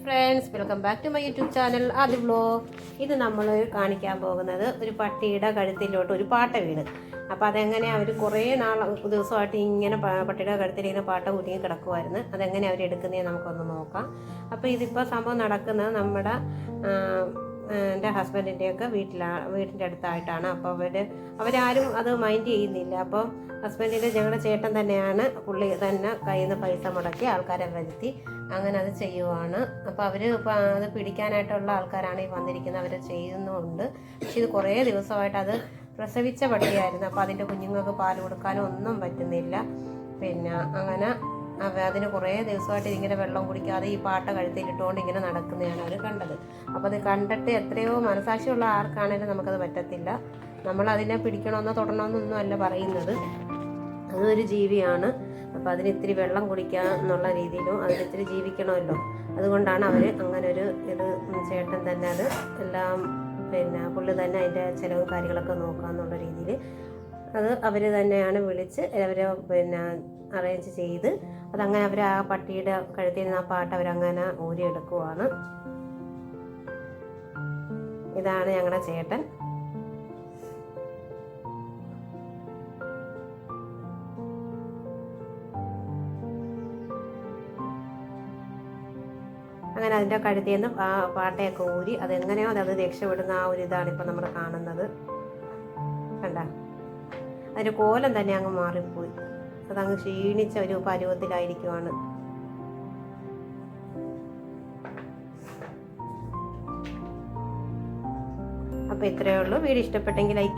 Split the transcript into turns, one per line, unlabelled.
Friends, welcome back to my YouTube channel ആദ്യ vlog. ഇത് നമ്മൾ കാണിക്കാൻ പോകുന്നത് ഒരു പട്ടിയുടെ കഴുത്തിലോട്ട് ഒരു പാട്ട വീണ്. അപ്പോൾ അതെങ്ങനെ അവർ കുറേ ദിവസമായിട്ട് ഇങ്ങനെ പട്ടിയുടെ കഴുത്തിൽ ഇങ്ങനെ പാട്ട കുടുങ്ങി കിടക്കുമായിരുന്നു. അതെങ്ങനെ അവർ എടുക്കുന്നതെന്ന് നമുക്കൊന്ന് നോക്കാം. അപ്പോൾ ഇതിപ്പോൾ സംഭവം നടക്കുന്നത് നമ്മുടെ എൻ്റെ ഹസ്ബൻഡിൻ്റെയൊക്കെ വീട്ടിൻ്റെ അടുത്തായിട്ടാണ്. അപ്പോൾ അവരാരും അത് മൈൻഡ് ചെയ്യുന്നില്ല. അപ്പോൾ ഹസ്ബൻഡിൻ്റെ ഞങ്ങളുടെ ചേട്ടൻ തന്നെയാണ്, പുള്ളി തന്നെ കയ്യിൽ നിന്ന് പൈസ മുടക്കി ആൾക്കാരെ വരുത്തി അങ്ങനെ അത് ചെയ്യുവാണ്. അപ്പോൾ അവർ അത് പിടിക്കാനായിട്ടുള്ള ആൾക്കാരാണ് ഈ വന്നിരിക്കുന്നത്, അവർ ചെയ്യുന്നുമുണ്ട്. പക്ഷെ ഇത് കുറേ ദിവസമായിട്ട് അത് പ്രസവിച്ച പട്ടിയായിരുന്നു. അപ്പോൾ അതിൻ്റെ കുഞ്ഞുങ്ങൾക്ക് പാൽ കൊടുക്കാനോ ഒന്നും പറ്റുന്നില്ല. പിന്നെ അങ്ങനെ അതിന് കുറേ ദിവസമായിട്ട് ഇങ്ങനെ വെള്ളം കുടിക്കാതെ ഈ പാട്ട കഴുത്തിലിട്ടുകൊണ്ട് ഇങ്ങനെ നടക്കുന്നതാണ് അവർ കണ്ടത്. അപ്പോൾ അത് കണ്ടിട്ട് എത്രയോ മനസാക്ഷിയുള്ള ആർക്കാണേലും നമുക്കത് പറ്റത്തില്ല. നമ്മൾ അതിനെ പിടിക്കണമെന്നോ തൊടണമെന്നൊന്നും അല്ല പറയുന്നത്, അതൊരു ജീവിയാണ്. അപ്പോൾ അതിന് ഇത്തിരി വെള്ളം കുടിക്കുക എന്നുള്ള രീതിയിലും അതിനിത്തിരി ജീവിക്കണമല്ലോ. അതുകൊണ്ടാണ് അവർ അങ്ങനൊരു ഇത് ചേട്ടൻ തന്നെ അത് എല്ലാം പുള്ളി തന്നെ അതിൻ്റെ ചിലവും കാര്യങ്ങളൊക്കെ നോക്കുക എന്നുള്ള രീതിയിൽ അത് അവർ തന്നെയാണ് വിളിച്ച് അവർ അറേഞ്ച് ചെയ്ത് അതങ്ങനെ അവർ ആ പട്ടിയുടെ കഴുത്തിൽ നിന്ന് ആ പാട്ട് അവരങ്ങനെ ഊരിയെടുക്കുവാണ്. ഇതാണ് ഞങ്ങളുടെ ചേട്ടൻ. അങ്ങനെ അതിൻ്റെ കഴുത്തിൽ നിന്ന് ആ പാട്ടയൊക്കെ ഊരി അതെങ്ങനെയോ അത് രക്ഷപ്പെടുന്ന ആ ഒരു ഇതാണ് ഇപ്പം നമ്മൾ കാണുന്നത്. കണ്ട, അതിൻ്റെ കോലം തന്നെ അങ്ങ് മാറിപ്പോയി, അതങ്ങ് ക്ഷീണിച്ച ഒരു പരുവത്തിലായിരിക്കുവാണ്. അപ്പോൾ ഇത്രയേ ഉള്ളൂ. വീഡിയോ ഇഷ്ടപ്പെട്ടെങ്കിൽ ലൈക്ക്